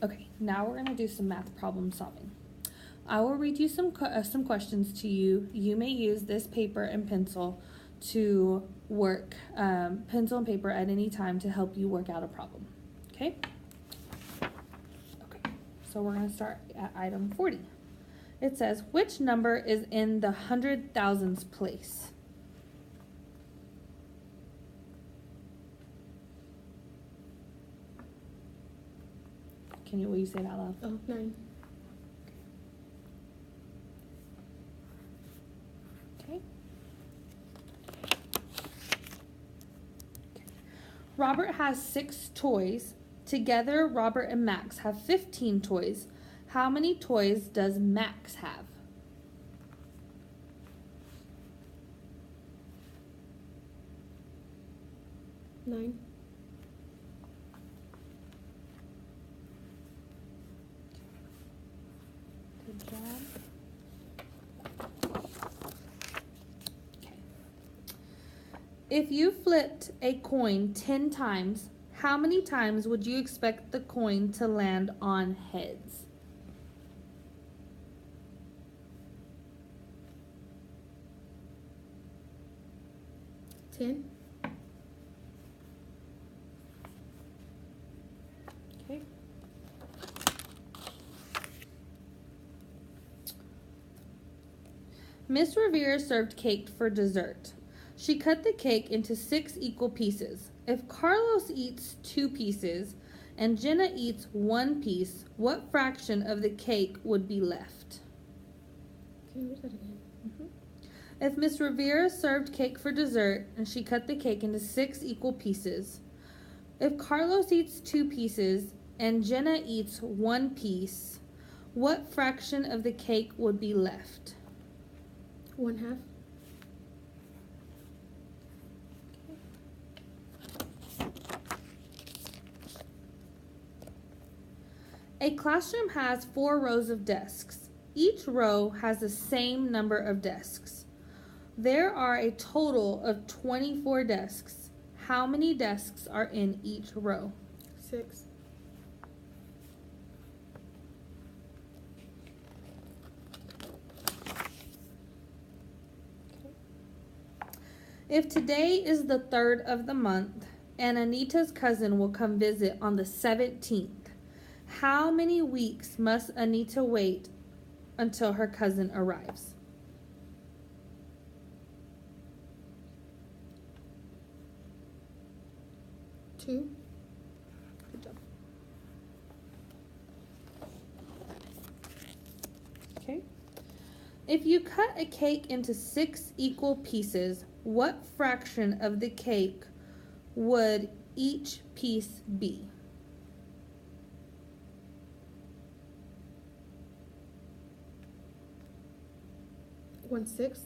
Okay, now we're going to do some math problem solving. I will read you some questions to you. You may use this paper and pencil to work, pencil and paper at any time to help you work out a problem. Okay? Okay, so we're going to start at item 40. It says, which number is in the 100,000s place? Will you say it out loud? Oh, 9. Okay. Robert has 6 toys. Together, Robert and Max have 15 toys. How many toys does Max have? Nine. Good job. Okay. If you flipped a coin 10 times, how many times would you expect the coin to land on heads? Ten. Okay. Miss Revere served cake for dessert. She cut the cake into 6 equal pieces. If Carlos eats 2 pieces and Jenna eats 1 piece, what fraction of the cake would be left? Can you read that again? If Miss Revere served cake for dessert and she cut the cake into 6 equal pieces, if Carlos eats 2 pieces and Jenna eats 1 piece, what fraction of the cake would be left? 1/2. A classroom has 4 rows of desks. Each row has the same number of desks. There are a total of 24 desks. How many desks are in each row? 6. If today is the 3rd of the month and Anita's cousin will come visit on the 17th, how many weeks must Anita wait until her cousin arrives? 2. Good job. Okay. If you cut a cake into 6 equal pieces, what fraction of the cake would each piece be? 1/6.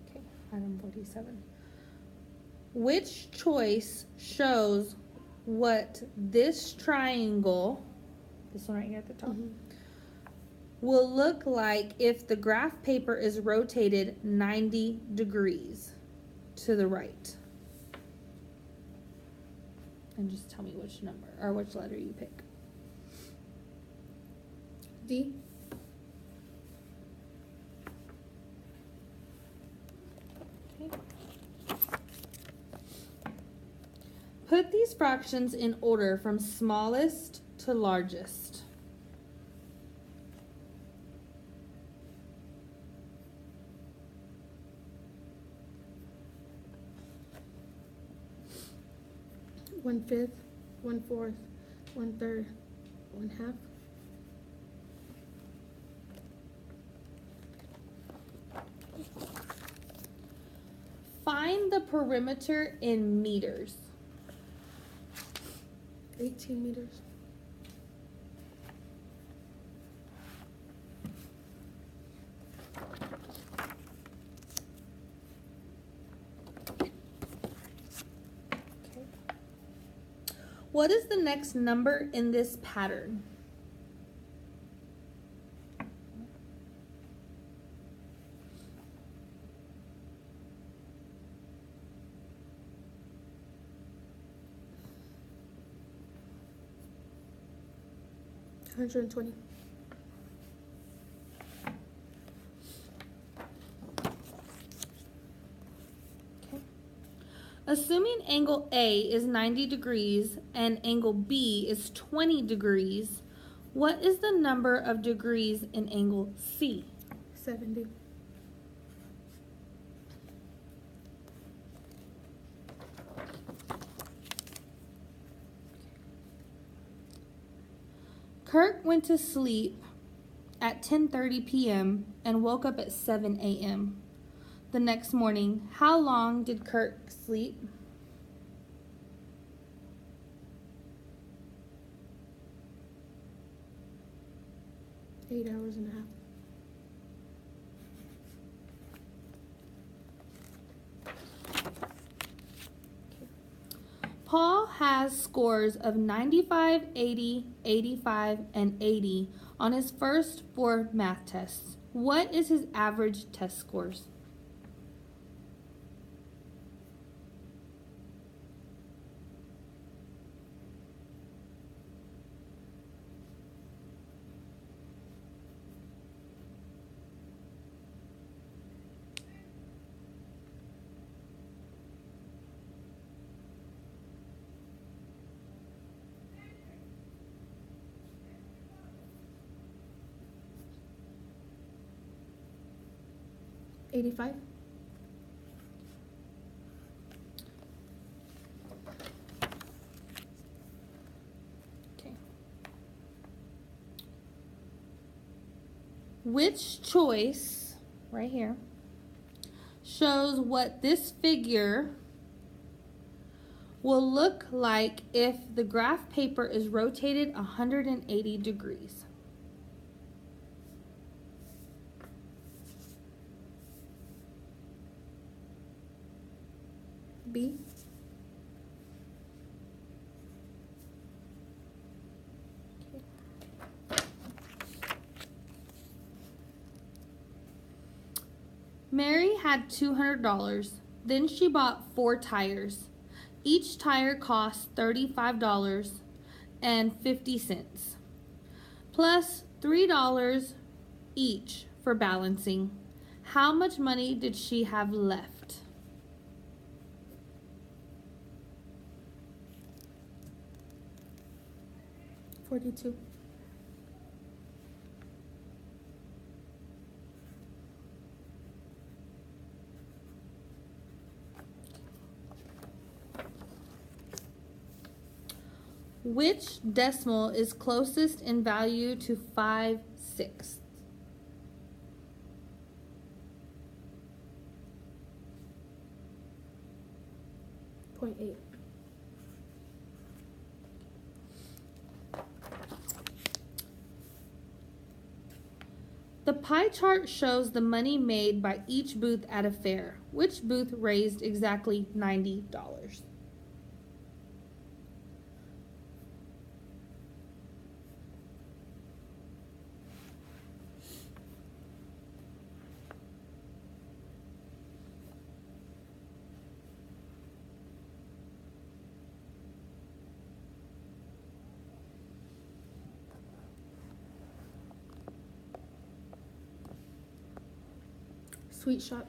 Okay, item 47. Which choice shows what this triangle, this one right here at the top, will look like if the graph paper is rotated 90 degrees to the right? And just tell me which number or which letter you pick. D. Okay. Put these fractions in order from smallest to largest. One-fifth, 1/4, 1/3, 1/2. Find the perimeter in meters. 18 meters. What is the next number in this pattern? 120. Okay. Assuming angle A is 90 degrees and angle B is 20 degrees, what is the number of degrees in angle C? 70. Kirk went to sleep at 10:30 p.m. and woke up at 7 a.m. the next morning. How long did Kirk sleep? Eight hours and a half. Paul has scores of 95, 80, 85, and 80 on his first 4 math tests. What is his average test scores? $85. Okay. Which choice, right here, shows what this figure will look like if the graph paper is rotated 180 degrees? B. Mary had $200. Then she bought 4 tires. Each tire cost $35.50 plus $3 each for balancing. How much money did she have left? $42. Which decimal is closest in value to 5/6? .8. The pie chart shows the money made by each booth at a fair. Which booth raised exactly $90? Sweet shop.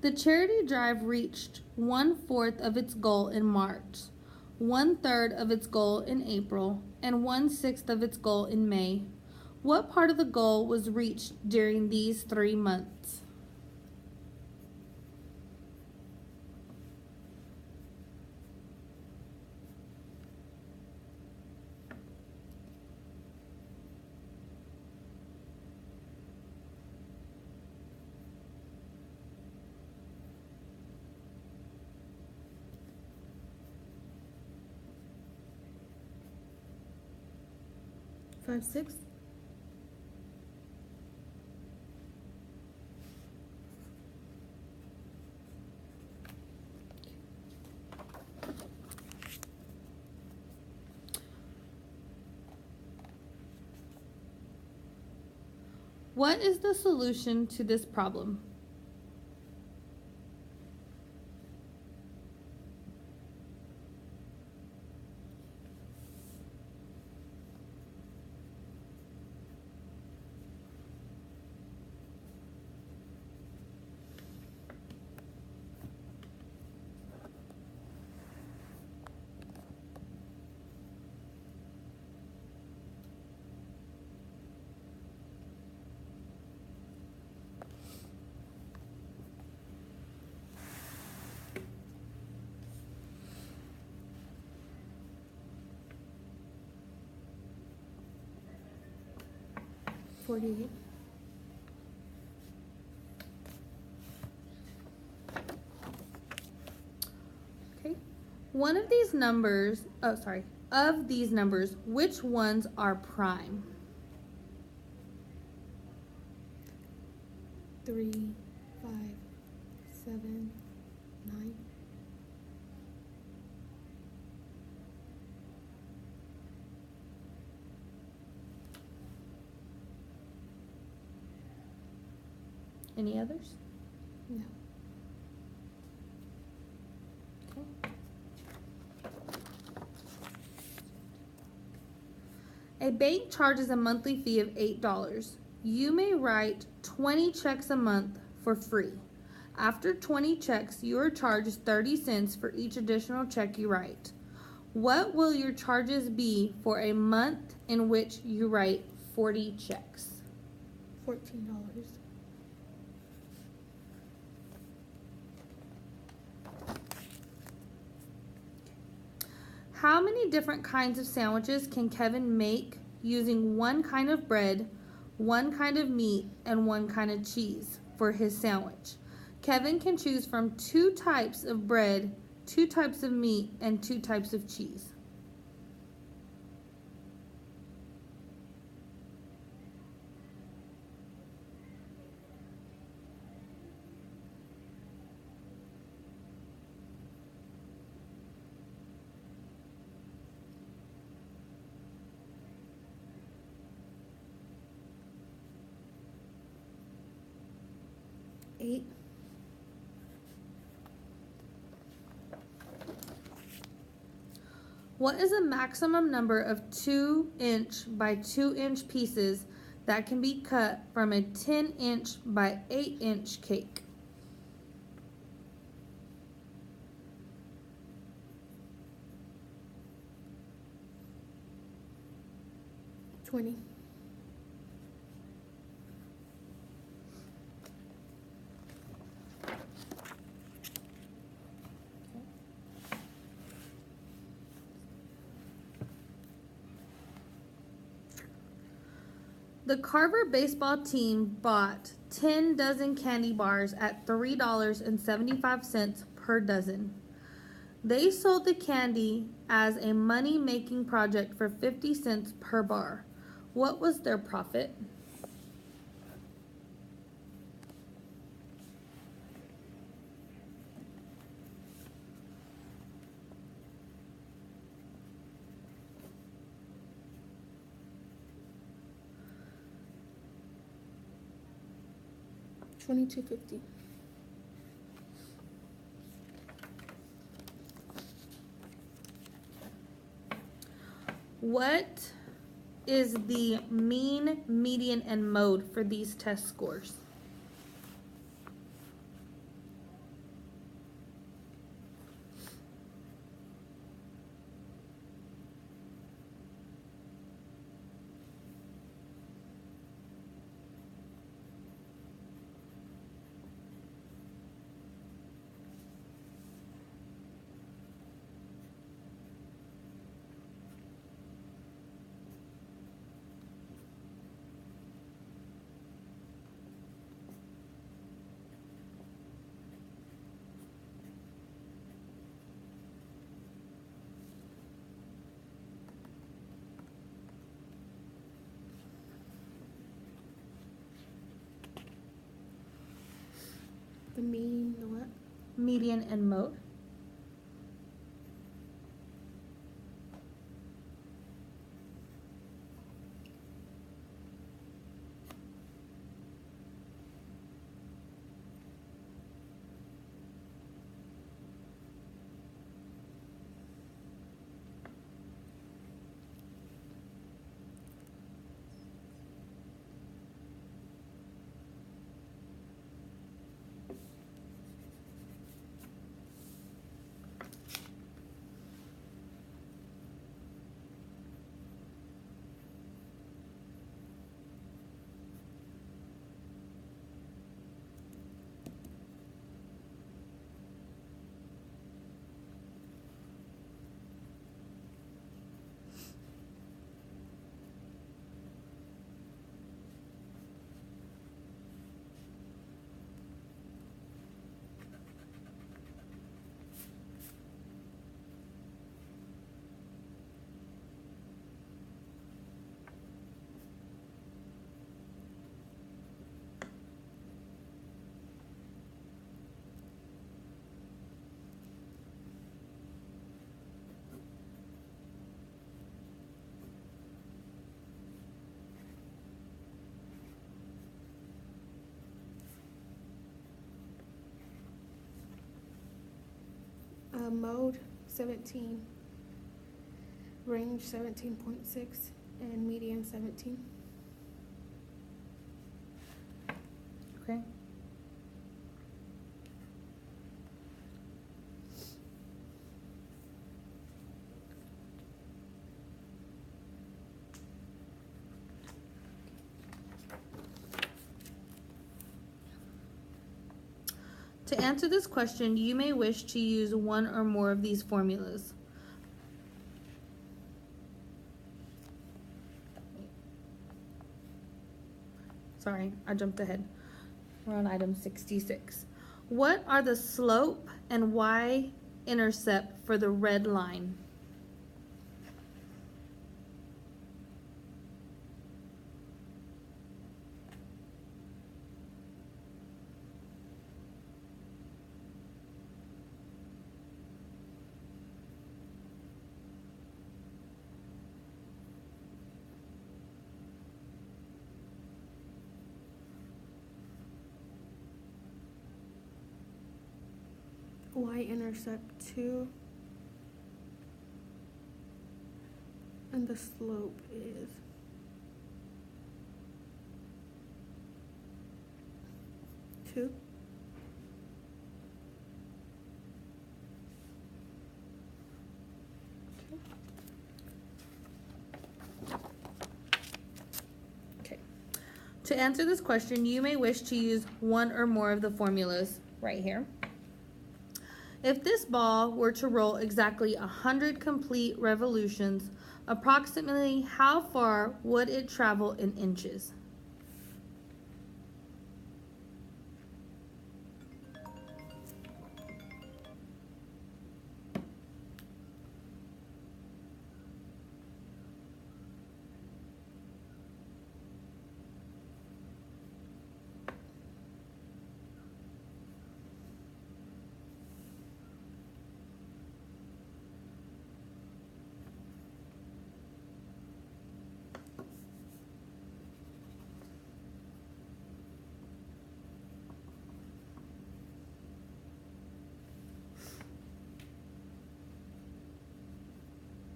The charity drive reached 1/4 of its goal in March, 1/3 of its goal in April, and 1/6 of its goal in May. What part of the goal was reached during these 3 months? $5.6. What is the solution to this problem? $48. Okay. Of these numbers, which ones are prime? 3, 5, 7, 9. Any others? No. Okay. A bank charges a monthly fee of $8. You may write 20 checks a month for free. After 20 checks, you are charged 30 cents for each additional check you write. What will your charges be for a month in which you write 40 checks? $14. How many different kinds of sandwiches can Kevin make using one kind of bread, one kind of meat, and one kind of cheese for his sandwich? Kevin can choose from 2 types of bread, 2 types of meat, and 2 types of cheese. $8. What is the maximum number of 2-inch by 2-inch pieces that can be cut from a 10-inch by 8-inch cake? 20. The Carver baseball team bought 10 dozen candy bars at $3.75 per dozen. They sold the candy as a money-making project for 50 cents per bar. What was their profit? $22.50. What is the mean, median, and mode for these test scores? The mean, the what? Median and mode. Mode 17, range 17.6, and medium 17. Okay. To answer this question, you may wish to use one or more of these formulas. Sorry, I jumped ahead. We're on item 66. What are the slope and y-intercept for the red line? Y-intercept 2, and the slope is 2. Okay. To answer this question, you may wish to use one or more of the formulas right here. If this ball were to roll exactly 100 complete revolutions, approximately how far would it travel in inches?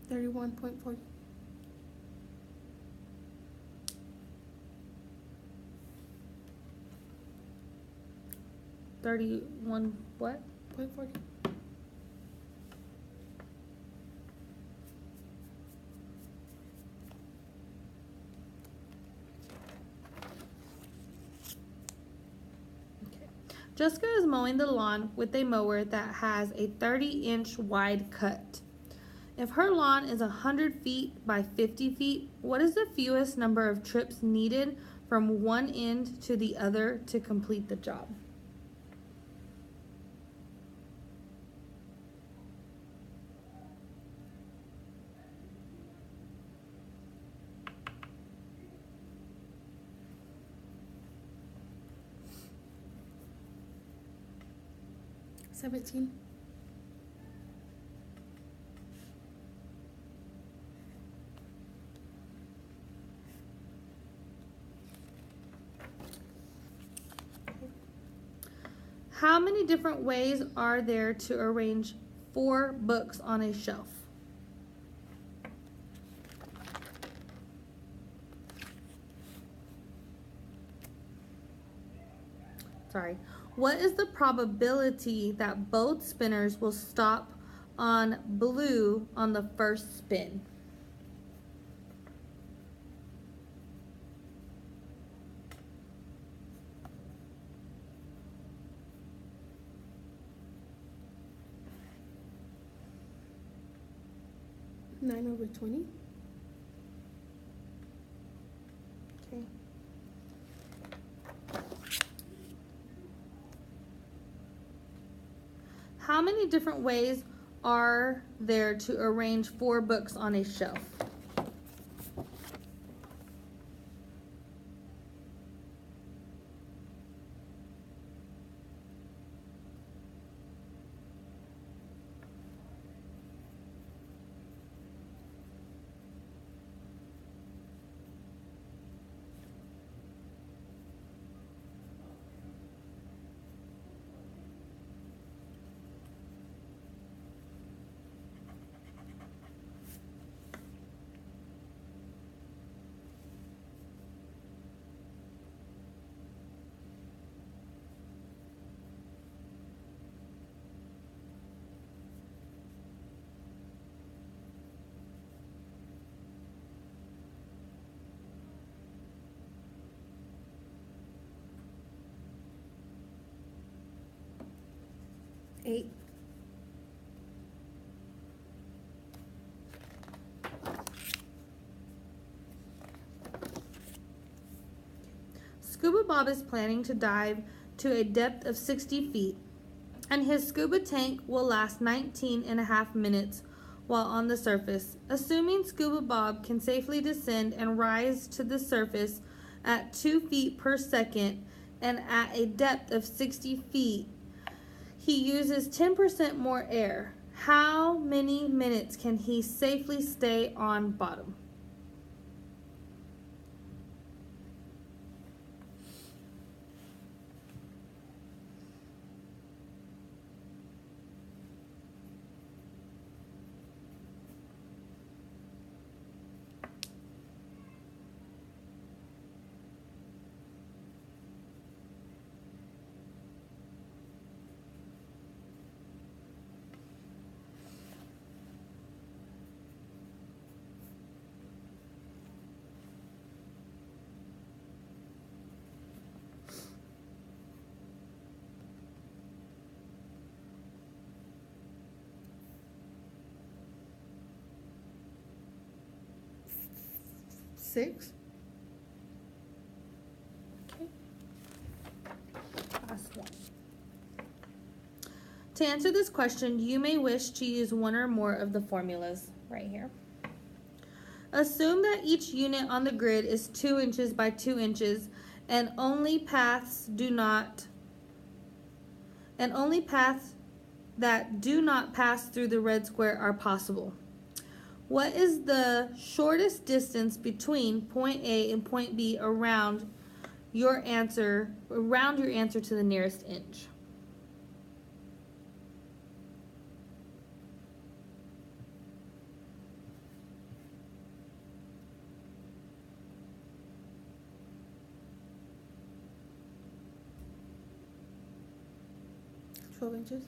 $31.4. 31 what? 0.40. Okay. Jessica is mowing the lawn with a mower that has a 30-inch wide cut. If her lawn is 100 feet by 50 feet, what is the fewest number of trips needed from one end to the other to complete the job? $17. 'How many different ways are there to arrange 4 books on a shelf? Sorry. What is the probability that both spinners will stop on blue on the first spin? $9/20. Okay. How many different ways are there to arrange 4 books on a shelf? 8. Scuba Bob is planning to dive to a depth of 60 feet, and his scuba tank will last 19 and a half minutes while on the surface. Assuming Scuba Bob can safely descend and rise to the surface at 2 feet per second and at a depth of 60 feet, he uses 10% more air. How many minutes can he safely stay on bottom? Six. Okay. Last one. To answer this question, you may wish to use one or more of the formulas right here. Assume that each unit on the grid is 2 inches by 2 inches and only paths that do not pass through the red square are possible. What is the shortest distance between point A and point B around your answer to the nearest inch? $12 inches.